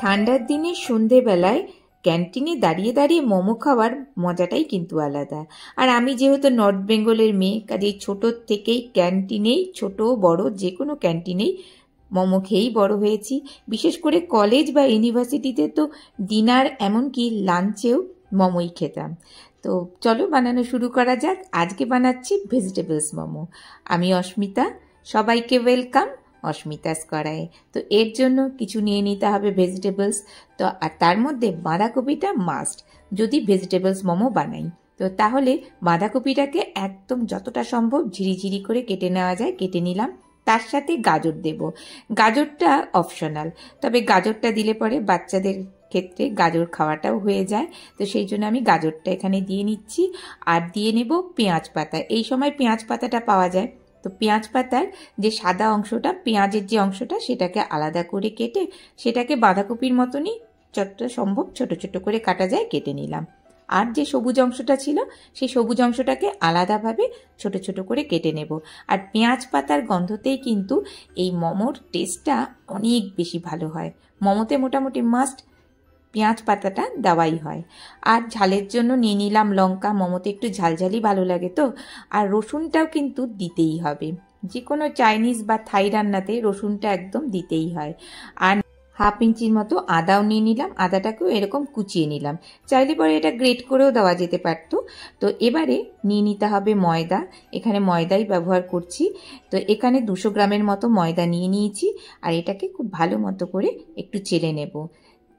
ঠান্ডার দিনে সন্ধেবেলায় ক্যান্টিনে দাঁড়িয়ে দাঁড়িয়ে মোমো খাওয়ার মজাটাই কিন্তু আলাদা। আর আমি যেহেতু নর্থ বেঙ্গলের মেয়ে, কাজেই ছোটোর থেকেই ক্যান্টিনেই, ছোট বড় যে কোনো ক্যান্টিনেই মোমো খেয়েই বড় হয়েছি। বিশেষ করে কলেজ বা ইউনিভার্সিটিতে তো ডিনার এমনকি লাঞ্চেও মোমোই খেতাম। তো চলো বানানো শুরু করা যাক। আজকে বানাচ্ছি ভেজিটেবলস মোমো। আমি অস্মিতা, সবাইকে ওয়েলকাম অস্মিতাস কড়াইয়ে। তো এর জন্য কিছু নিয়ে নিতে হবে ভেজিটেবলস। তো আর তার মধ্যে বাঁধাকপিটা মাস্ট যদি ভেজিটেবলস মোমো বানাই। তো তাহলে বাঁধাকপিটাকে একদম যতটা সম্ভব ঝিরিঝিরি করে কেটে নেওয়া যায় কেটে নিলাম। তার সাথে গাজর দেব। গাজরটা অপশনাল, তবে গাজরটা দিলে পরে বাচ্চাদের ক্ষেত্রে গাজর খাওয়াটাও হয়ে যায়। তো সেই জন্য আমি গাজরটা এখানে দিয়ে নিচ্ছি। আর দিয়ে নেব পেঁয়াজ পাতা। এই সময় পেঁয়াজ পাতাটা পাওয়া যায়। তো পেঁয়াজ পাতার যে সাদা অংশটা, পেঁয়াজের যে অংশটা, সেটাকে আলাদা করে কেটে সেটাকে বাঁধাকপির মতনই যতটা সম্ভব ছোট ছোট করে কাটা যায় কেটে নিলাম। আর যে সবুজ অংশটা ছিল সেই সবুজ অংশটাকে আলাদাভাবে ছোট ছোট করে কেটে নেব। আর পেঁয়াজ পাতার গন্ধতেই কিন্তু এই মোমোর টেস্টটা অনেক বেশি ভালো হয়। মোমোতে মোটামুটি মাস্ট পেঁয়াজ পাতাটা দেওয়াই হয়। আর ঝালের জন্য নিয়ে নিলাম লঙ্কা, মোমোতে একটু ঝালঝালি ভালো লাগে তো। আর রসুনটাও কিন্তু দিতেই হবে, যে কোনো চাইনিজ বা থাই রান্নাতে রসুনটা একদম দিতেই হয়। আর হাফ ইঞ্চির মতো আদাও নিয়ে নিলাম, আদাটাকেও এরকম কুচিয়ে নিলাম। চাইলে পরে এটা গ্রেট করেও দেওয়া যেতে পারত। তো এবারে নিয়ে নিতে হবে ময়দা, এখানে ময়দাই ব্যবহার করছি। তো এখানে 200 গ্রামের মতো ময়দা নিয়ে নিয়েছি। আর এটাকে খুব ভালো মতো করে একটু চেলে নেব।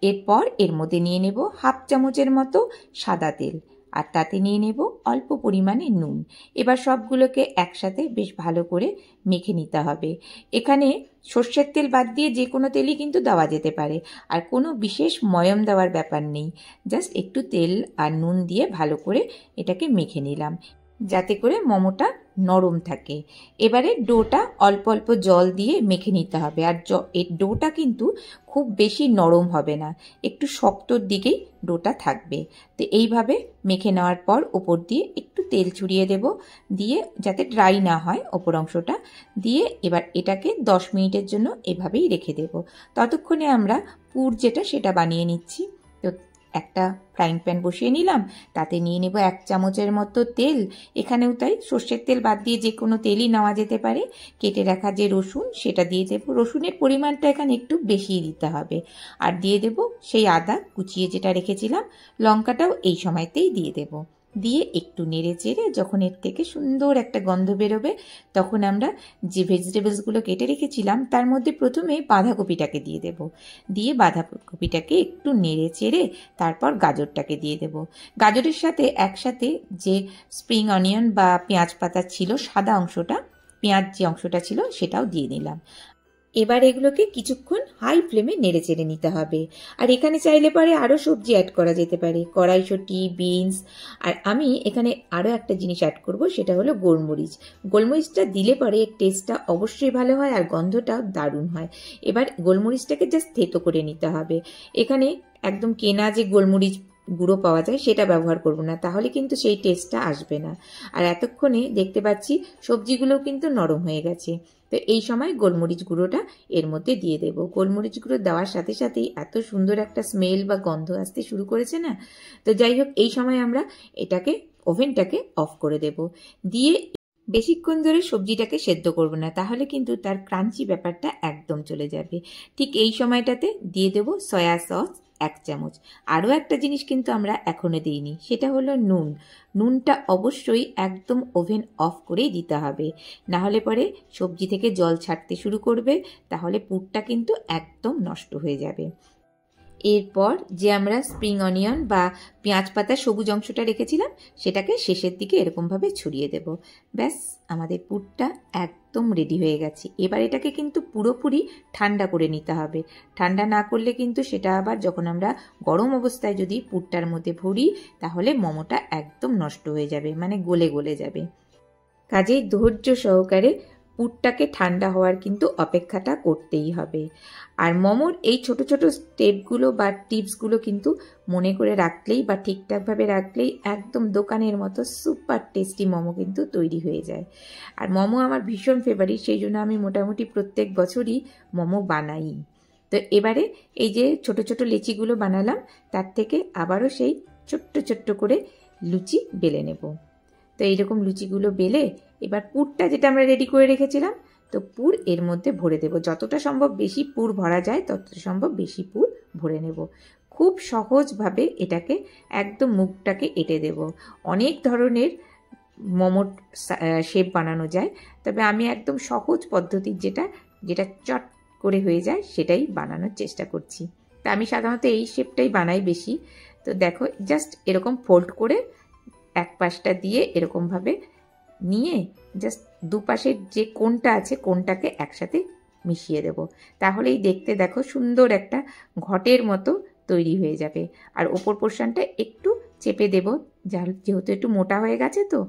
এরপর এর মধ্যে নিয়ে নেব হাফ চামচের মতো সাদা তেল, আর তাতে নিয়ে নেব অল্প পরিমাণে নুন। এবার সবগুলোকে একসাথে বেশ ভালো করে মেখে নিতে হবে। এখানে সর্ষের তেল বাদ দিয়ে যে কোনো তেলই কিন্তু দেওয়া যেতে পারে, আর কোনো বিশেষ ময়ম দেওয়ার ব্যাপার নেই। জাস্ট একটু তেল আর নুন দিয়ে ভালো করে এটাকে মেখে নিলাম, যাতে করে মোমোটা নরম থাকে। এবারে ডোটা অল্প অল্প জল দিয়ে মেখে নিতে হবে। আর এই ডোটা কিন্তু খুব বেশি নরম হবে না, একটু শক্তর দিকেই ডোটা থাকবে। তো এইভাবে মেখে নেওয়ার পর ওপর দিয়ে একটু তেল ছড়িয়ে দেব, দিয়ে যাতে ড্রাই না হয় ওপর অংশটা দিয়ে এবার এটাকে 10 মিনিটের জন্য এভাবেই রেখে দেব। ততক্ষণে আমরা পুর যেটা সেটা বানিয়ে নিচ্ছি। তো একটা ফ্রাইং প্যান বসিয়ে নিলাম, তাতে নিয়ে নেব 1 চামচের মতো তেল। এখানেও তাই সর্ষের তেল বাদ দিয়ে যে কোনো তেলই নেওয়া যেতে পারে। কেটে রাখা যে রসুন সেটা দিয়ে দেব, রসুনের পরিমাণটা এখানে একটু বেশিই দিতে হবে। আর দিয়ে দেব সেই আদা কুচিয়ে যেটা রেখেছিলাম, লঙ্কাটাও এই সময়তেই দিয়ে দেব। দিয়ে একটু নেড়ে চেড়ে যখন এর থেকে সুন্দর একটা গন্ধ বেরোবে, তখন আমরা যে ভেজিটেবলসগুলো কেটে রেখেছিলাম তার মধ্যে প্রথমে বাঁধাকপিটাকে দিয়ে দেব। দিয়ে বাঁধাকপিটাকে একটু নেড়ে চেড়ে তারপর গাজরটাকে দিয়ে দেব। গাজরের সাথে একসাথে যে স্প্রিং অনিয়ন বা পেঁয়াজ পাতা ছিল সাদা অংশটা, পেঁয়াজ যে অংশটা ছিল সেটাও দিয়ে নিলাম। এবার এগুলোকে কিছুক্ষণ হাই ফ্লেমে নেড়ে চেড়ে নিতে হবে। আর এখানে চাইলে পরে আরও সবজি অ্যাড করা যেতে পারে, কড়াইশুঁটি, বিনস। আর আমি এখানে আরও একটা জিনিস অ্যাড করব, সেটা হলো গোলমরিচ। গোলমরিচটা দিলে পরে এর টেস্টটা অবশ্যই ভালো হয় আর গন্ধটাও দারুণ হয়। এবার গোলমরিচটাকে জাস্ট থেতো করে নিতে হবে। এখানে একদম কেনা যে গোলমরিচ গুঁড়ো পাওয়া যায় সেটা ব্যবহার করব না, তাহলে কিন্তু সেই টেস্টটা আসবে না। আর এতক্ষণে দেখতে পাচ্ছি সবজিগুলোও কিন্তু নরম হয়ে গেছে। তো এই সময় গোলমরিচ গুঁড়োটা এর মধ্যে দিয়ে দেব। গোলমরিচ গুঁড়ো দেওয়ার সাথে সাথেই এত সুন্দর একটা স্মেল বা গন্ধ আসতে শুরু করেছে না। তো যাই হোক, এই সময় আমরা এটাকে ওভেনটাকে অফ করে দেব। দিয়ে বেশিক্ষণ ধরে সবজিটাকে সেদ্ধ করব না, তাহলে কিন্তু তার ক্রাঞ্চি ব্যাপারটা একদম চলে যাবে। ঠিক এই সময়টাতে দিয়ে দেব সয়া সস 1 চামচ। আরও একটা জিনিস কিন্তু আমরা এখনো দিইনি, সেটা হলো নুন। নুনটা অবশ্যই একদম ওভেন অফ করেই দিতে হবে, না হলে পরে সবজি থেকে জল ছাড়তে শুরু করবে, তাহলে পুরটা কিন্তু একদম নষ্ট হয়ে যাবে। এরপর যে আমরা স্প্রিং অনিয়ন বা পেঁয়াজ পাতা সবুজ অংশটা রেখেছিলাম সেটাকে শেষের দিকে এরকমভাবে ছড়িয়ে দেব। ব্যাস, আমাদের পুরটা একদম রেডি হয়ে গেছে। এবার এটাকে কিন্তু পুরোপুরি ঠান্ডা করে নিতে হবে। ঠান্ডা না করলে কিন্তু সেটা আবার যখন আমরা গরম অবস্থায় যদি পুরটার মধ্যে ভরি, তাহলে মোমোটা একদম নষ্ট হয়ে যাবে, মানে গলে গলে যাবে। কাজেই ধৈর্য সহকারে পুরটাকে ঠান্ডা হওয়ার কিন্তু অপেক্ষাটা করতেই হবে। আর মোমোর এই ছোট ছোট স্টেপগুলো বা টিপসগুলো কিন্তু মনে করে রাখলেই বা ঠিকঠাকভাবে রাখলেই একদম দোকানের মতো সুপার টেস্টি মোমো কিন্তু তৈরি হয়ে যায়। আর মোমো আমার ভীষণ ফেভারিট, সেই জন্য আমি মোটামুটি প্রত্যেক বছরই মোমো বানাই। তো এবারে এই যে ছোট ছোট লিচিগুলো বানালাম তার থেকে আবারও সেই ছোট্ট ছোট্ট করে লুচি বেলে নেব। তো এইরকম লুচিগুলো বেলে এবার পুরটা যেটা আমরা রেডি করে রেখেছিলাম, তো পুর এর মধ্যে ভরে দেব। যতটা সম্ভব বেশি পুর ভরা যায় ততটা সম্ভব বেশি পুর ভরে নেব। খুব সহজভাবে এটাকে একদম মুখটাকে এঁটে দেব। অনেক ধরনের মোমোর শেপ বানানো যায়, তবে আমি একদম সহজ পদ্ধতির যেটা চট করে হয়ে যায় সেটাই বানানোর চেষ্টা করছি। তা আমি সাধারণত এই শেপটাই বানাই বেশি। তো দেখো, জাস্ট এরকম ফোল্ড করে এক পাশটা দিয়ে এরকমভাবে নিয়ে জাস্ট দুপাশের যে কোণটা আছে কোণটাকে একসাথে মিশিয়ে দেব। তাহলেই দেখতে দেখো সুন্দর একটা ঘটের মতো তৈরি হয়ে যাবে। আর ওপর পোর্শনটা একটু চেপে দেব, যেহেতু একটু মোটা হয়ে গেছে তো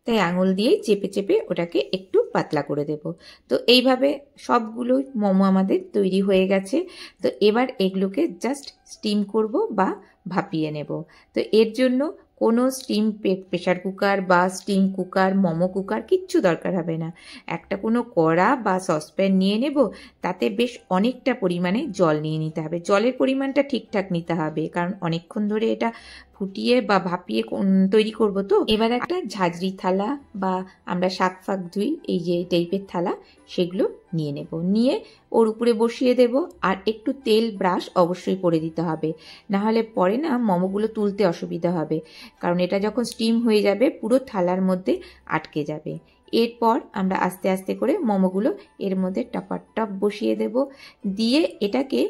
তাই আঙুল দিয়ে চেপে চেপে ওটাকে একটু পাতলা করে দেব। তো এইভাবে সবগুলো মোমো আমাদের তৈরি হয়ে গেছে। তো এবার এগুলোকে জাস্ট স্টিম করব বা ভাপিয়ে নেব। তো এর জন্য কোনো স্টিম প্রেশার কুকার বা স্টিম কুকার, মোমো কুকার কিচ্ছু দরকার হবে না। একটা কোনো কড়া বা সসপ্যান নিয়ে নেব, তাতে বেশ অনেকটা পরিমাণে জল নিয়ে নিতে হবে। জলের পরিমাণটা ঠিকঠাক নিতে হবে, কারণ অনেকক্ষণ ধরে এটা ফুটিয়ে বা ভাপিয়ে তৈরি করব। তো এবার একটা ঝাঁঝরি থালা বা আমরা শাক ফাক ধুই এই যে টাইপের থালা, সেগুলো নিয়ে নেব। নিয়ে ওর উপরে বসিয়ে দেব। আর একটু তেল ব্রাশ অবশ্যই করে দিতে হবে, নাহলে পরে না মোমোগুলো তুলতে অসুবিধা হবে, কারণ এটা যখন স্টিম হয়ে যাবে পুরো থালার মধ্যে আটকে যাবে। এরপর আমরা আস্তে আস্তে করে মোমোগুলো এর মধ্যে টপাটপ বসিয়ে দেব। দিয়ে এটাকে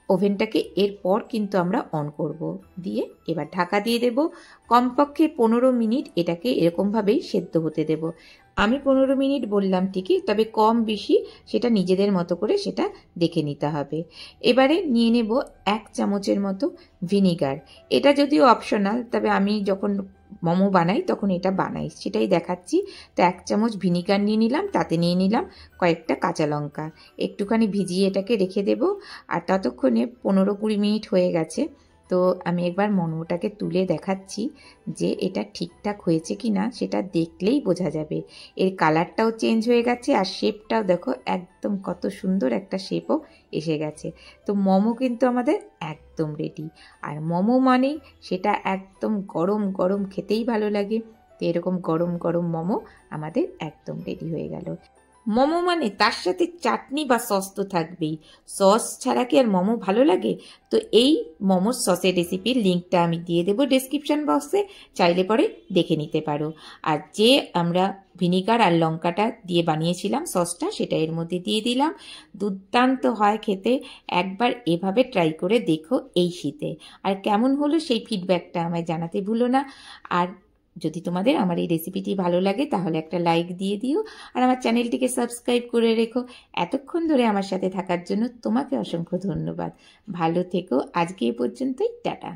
ওভেনটাকে এরপর কিন্তু আমরা অন করব। দিয়ে এবার ঢাকা দিয়ে দেব। কমপক্ষে 15 মিনিট এটাকে এরকমভাবেই সেদ্ধ হতে দেব। আমি 15 মিনিট বললাম ঠিকই, তবে কম বেশি সেটা নিজেদের মতো করে সেটা দেখে নিতে হবে। এবারে নিয়ে নেব 1 চামচের মতো ভিনিগার। এটা যদিও অপশনাল, তবে আমি যখন মোমো বানাই তখন এটা বানাই, সেটাই দেখাচ্ছি। তো 1 চামচ ভিনিগার নিয়ে নিলাম, তাতে নিয়ে নিলাম কয়েকটা কাঁচা লঙ্কা। একটুখানি ভিজিয়ে এটাকে রেখে দেব। আর ততক্ষণে 15-20 মিনিট হয়ে গেছে। তো আমি একবার মোমোটাকে তুলে দেখাচ্ছি যে এটা ঠিকঠাক হয়েছে কি না, সেটা দেখলেই বোঝা যাবে। এর কালারটাও চেঞ্জ হয়ে গেছে আর শেপটাও দেখো একদম কত সুন্দর একটা শেপও এসে গেছে। তো মোমো কিন্তু আমাদের একদম রেডি। আর মোমো মানেই সেটা একদম গরম গরম খেতেই ভালো লাগে। তো এরকম গরম গরম মোমো আমাদের একদম রেডি হয়ে গেল। মোমো মানে তার সাথে চাটনি বা সস তো থাকবেই। সস ছাড়া কি আর মোমো ভালো লাগে? তো এই মোমোর সসের রেসিপির লিঙ্কটা আমি দিয়ে দেবো ডেসক্রিপশন বক্সে, চাইলে পরে দেখে নিতে পারো। আর যে আমরা ভিনিগার আর লঙ্কাটা দিয়ে বানিয়েছিলাম সসটা, সেটা এর মধ্যে দিয়ে দিলাম। দুর্দান্ত হয় খেতে। একবার এভাবে ট্রাই করে দেখো এই শীতে। আর কেমন হলো সেই ফিডব্যাকটা আমায় জানাতে ভুলো না। আর যদি তোমাদের আমার এই রেসিপিটি ভালো লাগে তাহলে একটা লাইক দিয়ে দিও, আর আমার চ্যানেলটিকে সাবস্ক্রাইব করে রেখো। এতক্ষণ ধরে আমার সাথে থাকার জন্য তোমাকে অসংখ্য ধন্যবাদ। ভালো থেকো। আজকে এ পর্যন্তই, টাটা।